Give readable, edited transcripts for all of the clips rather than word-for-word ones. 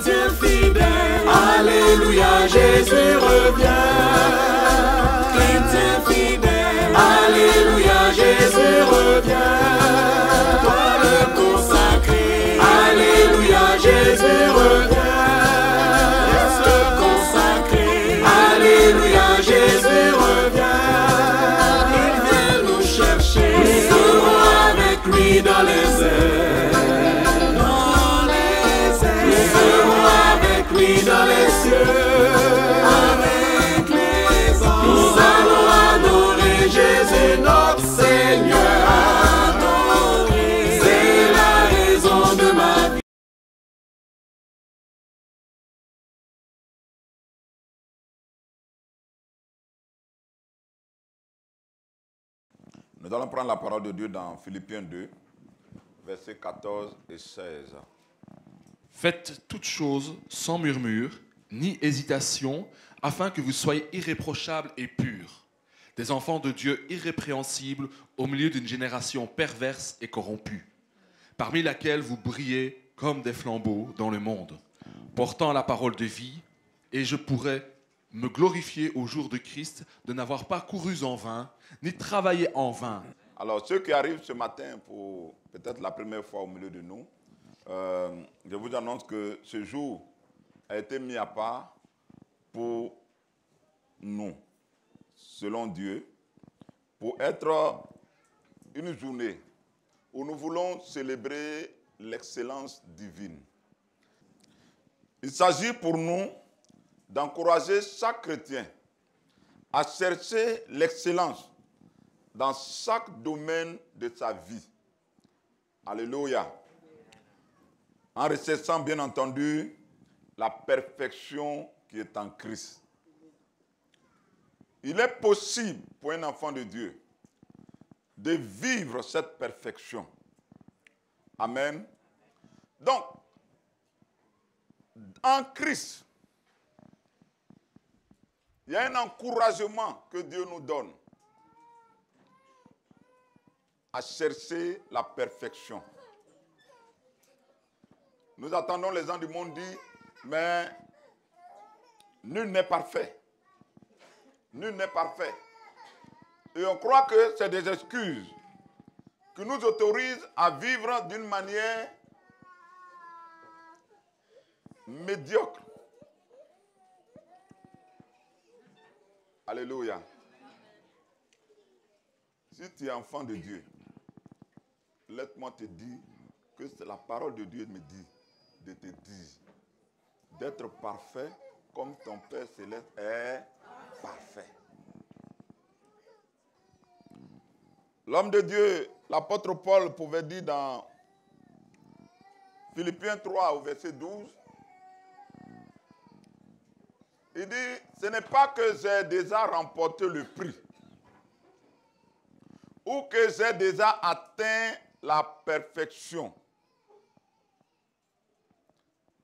chrétien fidèle. Alléluia, Jésus revient. Chrétien fidèle. Alléluia, Jésus revient. Toi le consacré. Alléluia, Jésus revient. Reste consacré. Alléluia, Jésus revient. Il vient nous chercher. Nous serons avec lui dans les airs. Dans les airs. Nous serons avec lui dans les cieux. Avec les anges. Nous allons adorer Jésus notre Seigneur. Adorer. C'est la raison de ma vie. Nous allons prendre la parole de Dieu dans Philippiens 2, versets 14 et 16. Faites toutes choses sans murmure, ni hésitation, afin que vous soyez irréprochables et purs, des enfants de Dieu irrépréhensibles au milieu d'une génération perverse et corrompue, parmi laquelle vous brillez comme des flambeaux dans le monde, portant la parole de vie, et je pourrais me glorifier au jour de Christ de n'avoir pas couru en vain, ni travaillé en vain. Alors, ceux qui arrivent ce matin pour peut-être la première fois au milieu de nous, je vous annonce que ce jour a été mis à part pour nous, selon Dieu, pour être une journée où nous voulons célébrer l'excellence divine. Il s'agit pour nous d'encourager chaque chrétien à chercher l'excellence dans chaque domaine de sa vie. Alléluia. En recherchant, bien entendu, la perfection qui est en Christ. Il est possible pour un enfant de Dieu de vivre cette perfection. Amen. Donc, en Christ, il y a un encouragement que Dieu nous donne à chercher la perfection. Nous attendons les gens du monde dire, mais nul n'est parfait. Nul n'est parfait. Et on croit que c'est des excuses qui nous autorisent à vivre d'une manière médiocre. Alléluia. Si tu es enfant de Dieu, laisse-moi te dire que c'est la parole de Dieu me dit de te dire d'être parfait comme ton Père Céleste est parfait. L'homme de Dieu, l'apôtre Paul, pouvait dire dans Philippiens 3 au verset 12, il dit, ce n'est pas que j'ai déjà remporté le prix ou que j'ai déjà atteint la perfection.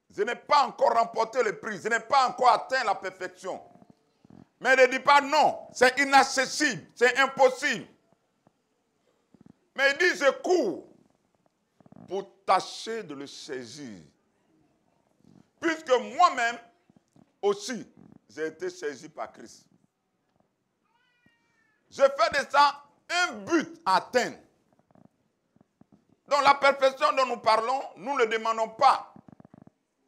Je n'ai pas encore remporté le prix, je n'ai pas encore atteint la perfection. Mais ne dis pas non, c'est inaccessible, c'est impossible. Mais il dit, je cours pour tâcher de le saisir. Puisque moi-même aussi, j'ai été saisi par Christ. Je fais de ça un but à atteindre. Donc la perfection dont nous parlons, nous ne demandons pas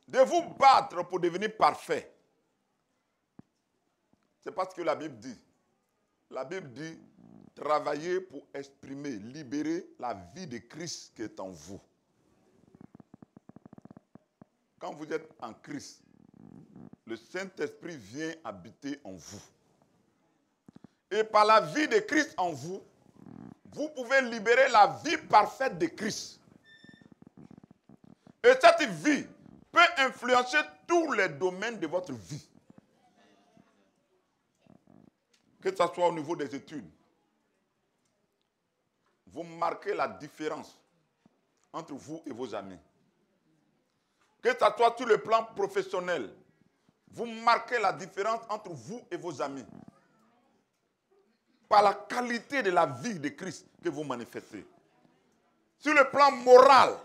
de vous battre pour devenir parfait. C'est pas ce que la Bible dit. La Bible dit, travaillez pour exprimer, libérer la vie de Christ qui est en vous. Quand vous êtes en Christ, le Saint-Esprit vient habiter en vous. Et par la vie de Christ en vous, vous pouvez libérer la vie parfaite de Christ. Et cette vie peut influencer tous les domaines de votre vie. Que ce soit au niveau des études. Vous marquez la différence entre vous et vos amis. Que ce soit sur le plan professionnel. Vous marquez la différence entre vous et vos amis. Par la qualité de la vie de Christ que vous manifestez. Sur le plan moral,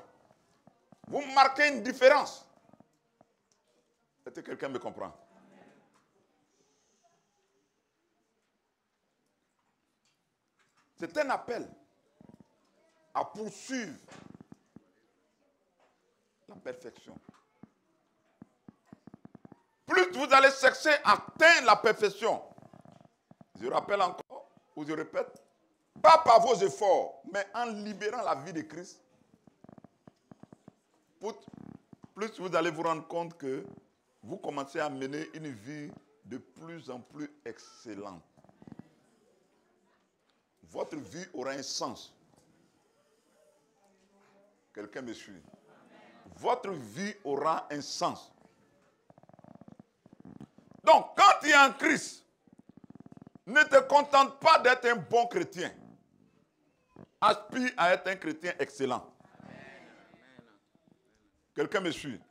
vous marquez une différence. Est-ce que quelqu'un me comprend? C'est un appel à poursuivre la perfection. Plus vous allez chercher à atteindre la perfection, je rappelle encore, ou je répète, pas par vos efforts, mais en libérant la vie de Christ, plus vous allez vous rendre compte que vous commencez à mener une vie de plus en plus excellente. Votre vie aura un sens. Quelqu'un me suit? Votre vie aura un sens. Donc, quand tu es en Christ, ne te contente pas d'être un bon chrétien. Aspire à être un chrétien excellent. Quelqu'un me suit?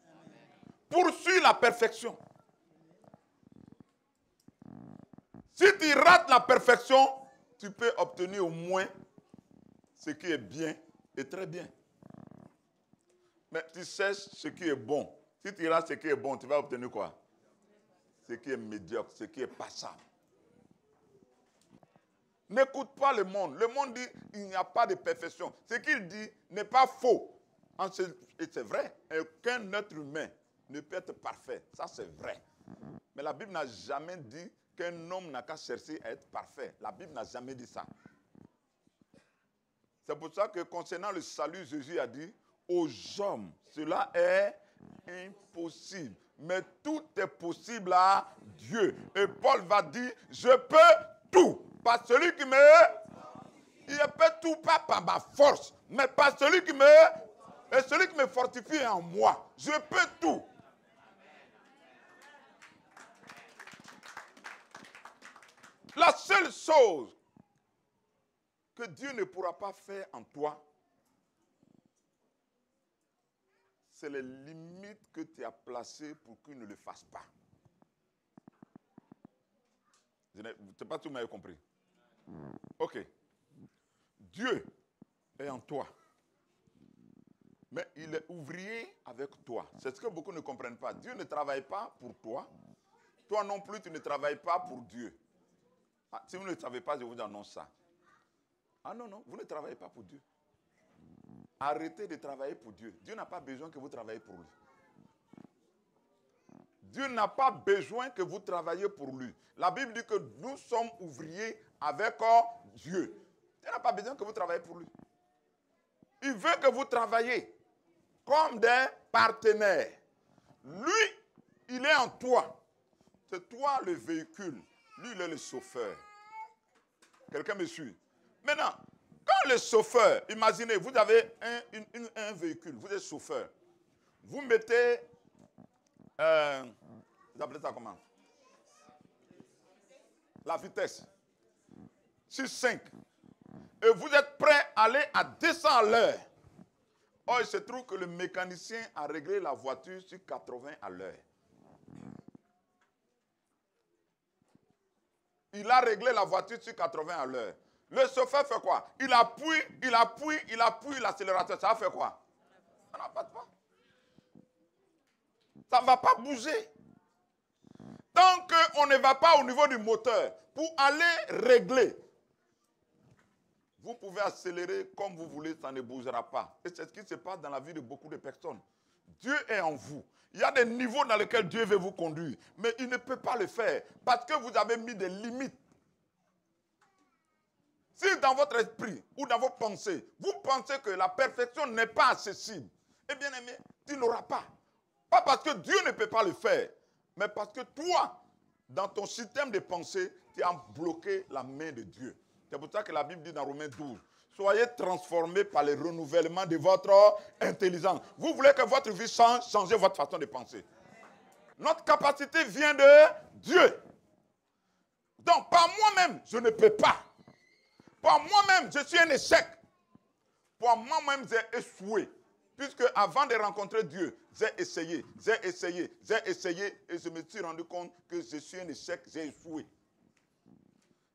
Poursuis la perfection. Si tu rates la perfection, tu peux obtenir au moins ce qui est bien et très bien. Mais tu cherches ce qui est bon. Si tu rates ce qui est bon, tu vas obtenir quoi? Ce qui est médiocre, ce qui est passable. N'écoute pas le monde. Le monde dit qu'il n'y a pas de perfection. Ce qu'il dit n'est pas faux. Et c'est vrai. Aucun être humain ne peut être parfait. Ça, c'est vrai. Mais la Bible n'a jamais dit qu'un homme n'a qu'à chercher à être parfait. La Bible n'a jamais dit ça. C'est pour ça que concernant le salut, Jésus a dit, aux hommes, cela est impossible. Mais tout est possible à Dieu. Et Paul va dire, je peux tout. Par celui qui me... Il peut tout, pas par ma force, mais par celui qui me... Et celui qui me fortifie en moi. Je peux tout. La seule chose que Dieu ne pourra pas faire en toi, c'est les limites que tu as placées pour qu'il ne le fasse pas. Je ne sais pas si vous m'avez compris. Ok. Dieu est en toi. Mais il est ouvrier avec toi. C'est ce que beaucoup ne comprennent pas. Dieu ne travaille pas pour toi. Toi non plus, tu ne travailles pas pour Dieu. Ah, si vous ne le savez pas, je vous annonce ça. Ah non, non, vous ne travaillez pas pour Dieu. Arrêtez de travailler pour Dieu. Dieu n'a pas besoin que vous travaillez pour lui. Dieu n'a pas besoin que vous travailliez pour lui. La Bible dit que nous sommes ouvriers avec Dieu. Dieu n'a pas besoin que vous travailliez pour lui. Il veut que vous travailliez comme des partenaires. Lui, il est en toi. C'est toi le véhicule. Lui, il est le chauffeur. Quelqu'un me suit? Maintenant, quand le chauffeur, imaginez, vous avez un véhicule, vous êtes chauffeur. Vous mettez, vous appelez ça comment? La vitesse. Sur 5. Et vous êtes prêt à aller à 200 à l'heure. Or, il se trouve que le mécanicien a réglé la voiture sur 80 à l'heure. Il a réglé la voiture sur 80 à l'heure. Le chauffeur fait quoi? Il appuie l'accélérateur. Ça va faire quoi? Ça n'apasse pas. Ça ne va pas bouger. Tant qu'on ne va pas au niveau du moteur pour aller régler, vous pouvez accélérer comme vous voulez, ça ne bougera pas. Et c'est ce qui se passe dans la vie de beaucoup de personnes. Dieu est en vous. Il y a des niveaux dans lesquels Dieu veut vous conduire. Mais il ne peut pas le faire parce que vous avez mis des limites. Si dans votre esprit ou dans vos pensées, vous pensez que la perfection n'est pas accessible, eh bien aimé, tu n'auras pas. Pas parce que Dieu ne peut pas le faire, mais parce que toi, dans ton système de pensée, tu as bloqué la main de Dieu. C'est pour ça que la Bible dit dans Romains 12, soyez transformés par le renouvellement de votre intelligence. Vous voulez que votre vie change, changez votre façon de penser. Notre capacité vient de Dieu. Donc, par moi-même, je ne peux pas. Par moi-même, je suis un échec. Par moi-même, j'ai échoué. Puisque avant de rencontrer Dieu, j'ai essayé, et je me suis rendu compte que je suis un échec, j'ai échoué.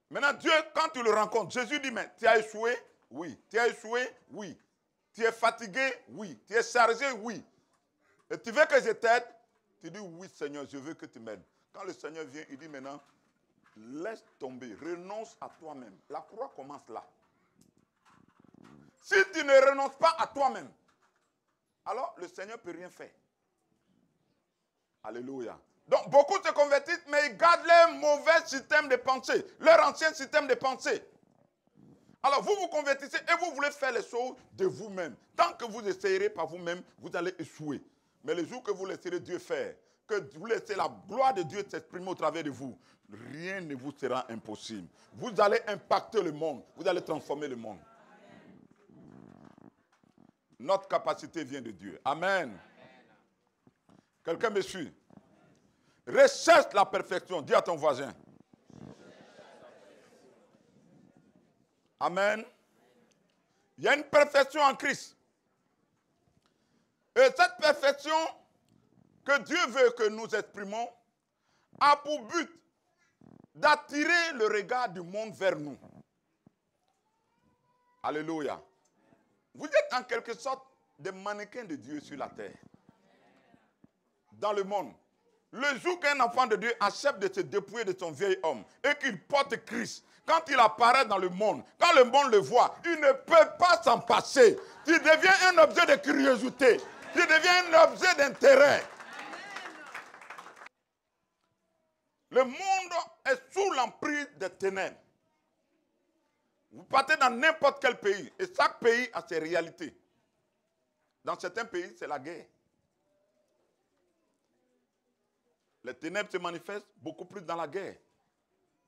Maintenant, Dieu, quand tu le rencontres, Jésus dit, mais tu as échoué? Oui. Tu as échoué? Oui. Tu es fatigué? Oui. Tu es chargé? Oui. Et tu veux que je t'aide? Tu dis oui Seigneur, je veux que tu m'aides. Quand le Seigneur vient, il dit maintenant, laisse tomber, renonce à toi-même. La croix commence là. Si tu ne renonces pas à toi-même, alors le Seigneur ne peut rien faire. Alléluia. Donc beaucoup se convertissent, mais ils gardent leur mauvais système de pensée, leur ancien système de pensée. Alors vous vous convertissez et vous voulez faire les choses de vous-même. Tant que vous essayerez par vous-même, vous allez échouer. Mais le jour que vous laisserez Dieu faire, que vous laissez la gloire de Dieu s'exprimer au travers de vous, rien ne vous sera impossible. Vous allez impacter le monde, vous allez transformer le monde. Notre capacité vient de Dieu. Amen. Quelqu'un me suit? Recherche la perfection. Dis à ton voisin. Amen. Il y a une perfection en Christ. Et cette perfection que Dieu veut que nous exprimons a pour but d'attirer le regard du monde vers nous. Alléluia. Vous êtes en quelque sorte des mannequins de Dieu sur la terre. Dans le monde. Le jour qu'un enfant de Dieu accepte de se dépouiller de son vieil homme et qu'il porte Christ, quand il apparaît dans le monde, quand le monde le voit, il ne peut pas s'en passer. Il devient un objet de curiosité. Il devient un objet d'intérêt. Le monde est sous l'emprise des ténèbres. Vous partez dans n'importe quel pays et chaque pays a ses réalités. Dans certains pays, c'est la guerre. Les ténèbres se manifestent beaucoup plus dans la guerre.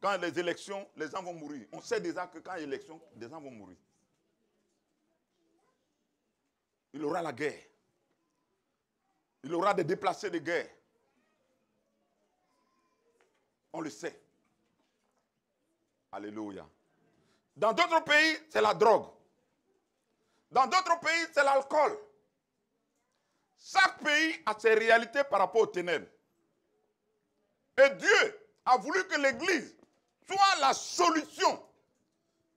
Quand il y a les élections, les gens vont mourir. On sait déjà que quand il y a l'élection, des gens vont mourir. Il y aura la guerre. Il y aura des déplacés de guerre. On le sait. Alléluia. Dans d'autres pays, c'est la drogue. Dans d'autres pays, c'est l'alcool. Chaque pays a ses réalités par rapport aux ténèbres. Et Dieu a voulu que l'Église soit la solution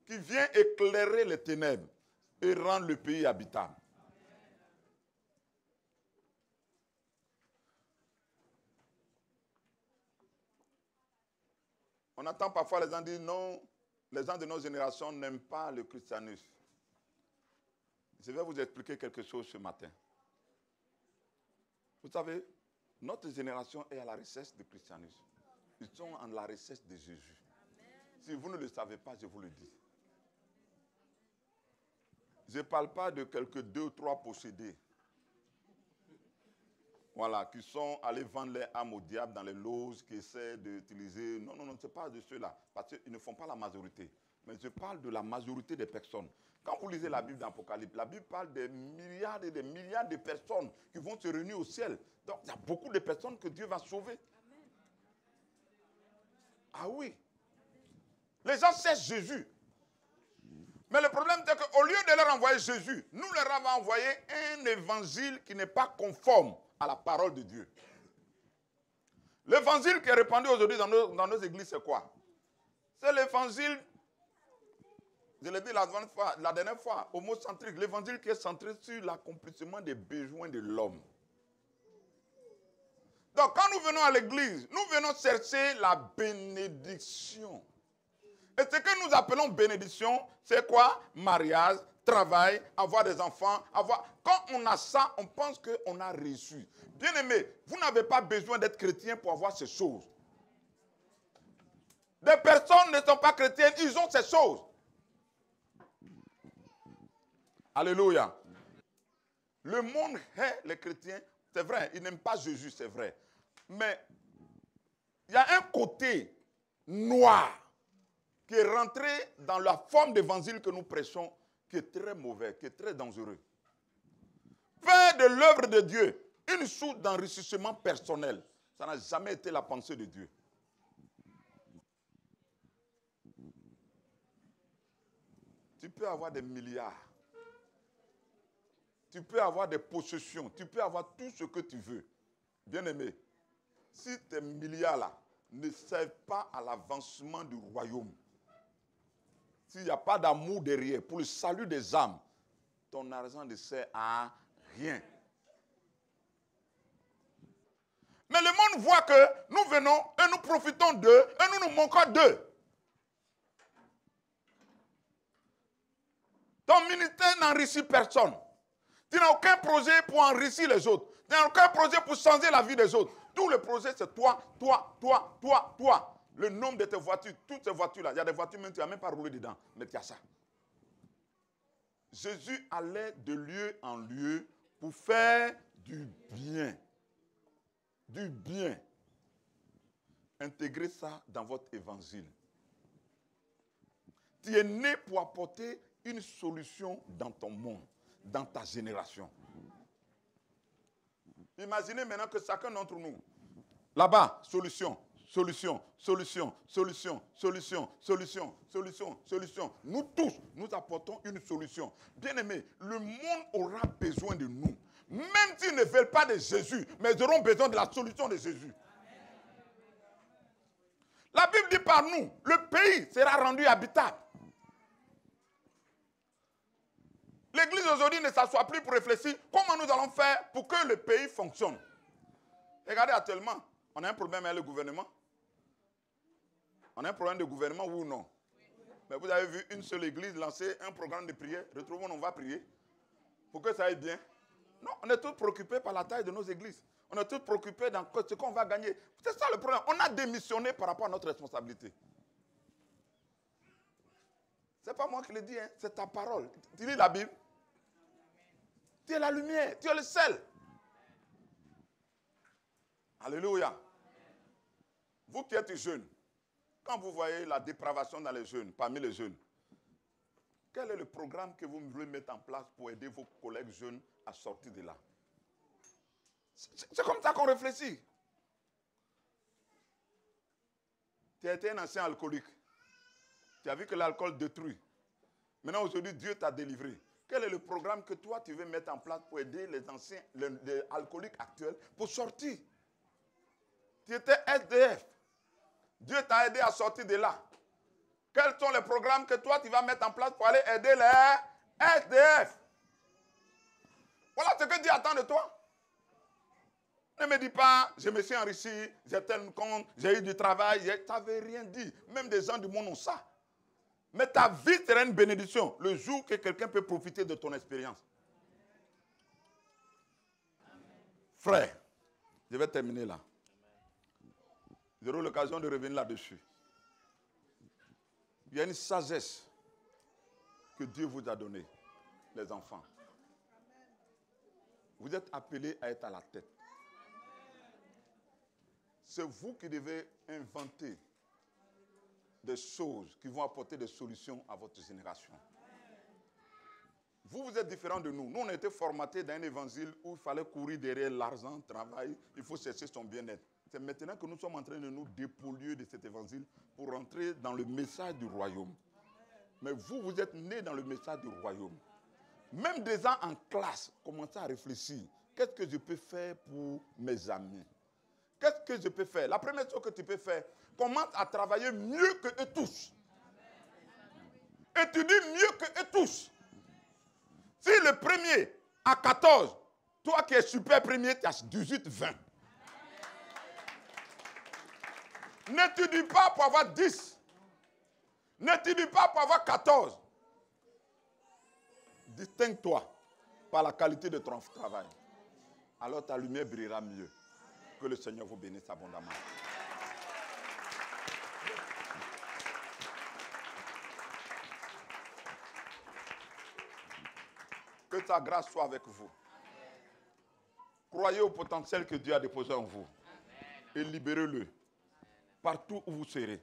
qui vient éclairer les ténèbres et rendre le pays habitable. On entend parfois les gens dire non, les gens de nos générations n'aiment pas le christianisme. Je vais vous expliquer quelque chose ce matin. Vous savez, notre génération est à la recherche du christianisme. Ils sont à la recherche de Jésus. Si vous ne le savez pas, je vous le dis. Je ne parle pas de quelques 2 ou 3 possédés. Voilà, qui sont allés vendre les âmes au diable dans les loges, qui essaient d'utiliser... Non, ce n'est pas de ceux-là, parce qu'ils ne font pas la majorité. Mais je parle de la majorité des personnes. Quand vous lisez la Bible d'Apocalypse, la Bible parle des milliards et des milliards de personnes qui vont se réunir au ciel. Donc, il y a beaucoup de personnes que Dieu va sauver. Amen. Ah oui. Les gens cherchent Jésus. Mais le problème, c'est qu'au lieu de leur envoyer Jésus, nous leur avons envoyé un évangile qui n'est pas conforme à la parole de Dieu. L'évangile qui est répandu aujourd'hui dans nos églises, c'est quoi? C'est l'évangile, je l'ai dit la dernière fois, homocentrique. L'évangile qui est centré sur l'accomplissement des besoins de l'homme. Donc, quand nous venons à l'église, nous venons chercher la bénédiction. Et ce que nous appelons bénédiction, c'est quoi? Mariage, travail, avoir des enfants. Quand on a ça, on pense qu'on a reçu. Bien aimé, vous n'avez pas besoin d'être chrétien pour avoir ces choses. Des personnes ne sont pas chrétiennes, ils ont ces choses. Alléluia. Le monde hait les chrétiens, c'est vrai, ils n'aiment pas Jésus, c'est vrai. Mais il y a un côté noir qui est rentré dans la forme d'évangile que nous prêchons, qui est très mauvais, qui est très dangereux. Faire de l'œuvre de Dieu une source d'enrichissement personnel, ça n'a jamais été la pensée de Dieu. Tu peux avoir des milliards. Tu peux avoir des possessions. Tu peux avoir tout ce que tu veux. Bien aimé, si tes milliards-là ne servent pas à l'avancement du royaume, s'il n'y a pas d'amour derrière pour le salut des âmes, ton argent ne sert à rien. Mais le monde voit que nous venons et nous profitons d'eux et nous nous manquons d'eux. Ton ministère n'enrichit personne. Tu n'as aucun projet pour enrichir les autres. Tu n'as aucun projet pour changer la vie des autres. Tout le projet, c'est toi, toi, toi, toi, toi. Le nombre de tes voitures, toutes ces voitures-là, il y a des voitures même, tu n'as même pas roulé dedans, mais tu as ça. Jésus allait de lieu en lieu pour faire du bien. Du bien. Intégrez ça dans votre évangile. Tu es né pour apporter une solution dans ton monde, dans ta génération. Imaginez maintenant que chacun d'entre nous, là-bas, solution, solution, solution, solution, solution, solution, solution, solution. Nous tous, nous apportons une solution. Bien-aimés, le monde aura besoin de nous. Même s'ils ne veulent pas de Jésus, mais ils auront besoin de la solution de Jésus. La Bible dit par nous, le pays sera rendu habitable. L'église aujourd'hui ne s'assoit plus pour réfléchir comment nous allons faire pour que le pays fonctionne. Regardez actuellement, on a un problème avec le gouvernement. On a un problème de gouvernement, oui ou non? Mais vous avez vu une seule église lancer un programme de prière. Retrouvons, on va prier. Pour que ça aille bien. Non, on est tous préoccupés par la taille de nos églises. On est tous préoccupés dans ce qu'on va gagner. C'est ça le problème. On a démissionné par rapport à notre responsabilité. Ce n'est pas moi qui le dis, hein, c'est ta parole. Tu lis la Bible. Tu es la lumière, tu es le sel. Alléluia. Vous qui êtes jeunes, quand vous voyez la dépravation dans les jeunes, parmi les jeunes, quel est le programme que vous voulez mettre en place pour aider vos collègues jeunes à sortir de là? C'est comme ça qu'on réfléchit. Tu as été un ancien alcoolique. Tu as vu que l'alcool détruit. Maintenant, aujourd'hui, Dieu t'a délivré. Quel est le programme que toi, tu veux mettre en place pour aider les anciens, les alcooliques actuels pour sortir? Tu étais SDF. Dieu t'a aidé à sortir de là. Quels sont les programmes que toi, tu vas mettre en place pour aller aider les SDF? Voilà ce que Dieu attend de toi. Ne me dis pas, je me suis enrichi, j'ai tel compte, j'ai eu du travail. Tu n'avais rien dit. Même des gens du monde ont ça. Mais ta vie sera une bénédiction le jour que quelqu'un peut profiter de ton expérience. Frère, je vais terminer là. J'aurai l'occasion de revenir là-dessus. Il y a une sagesse que Dieu vous a donnée, les enfants. Vous êtes appelés à être à la tête. C'est vous qui devez inventer des choses qui vont apporter des solutions à votre génération. Vous êtes différents de nous. Nous, on a été formatés dans un évangile où il fallait courir derrière l'argent, travail, il faut chercher son bien-être. C'est maintenant que nous sommes en train de nous dépolluer de cet évangile pour rentrer dans le message du royaume. Mais vous, vous êtes nés dans le message du royaume. Même des gens en classe commencent à réfléchir. Qu'est-ce que je peux faire pour mes amis? Qu'est-ce que je peux faire? La première chose que tu peux faire, commence à travailler mieux que eux tous. Étudie mieux que eux tous. Si le premier a 14, toi qui es super premier, tu as 18, 20. N'étudie pas pour avoir 10. N'étudie pas pour avoir 14. Distingue-toi par la qualité de ton travail. Alors ta lumière brillera mieux. Que le Seigneur vous bénisse abondamment. Que sa grâce soit avec vous. Croyez au potentiel que Dieu a déposé en vous. Et libérez-le partout où vous serez.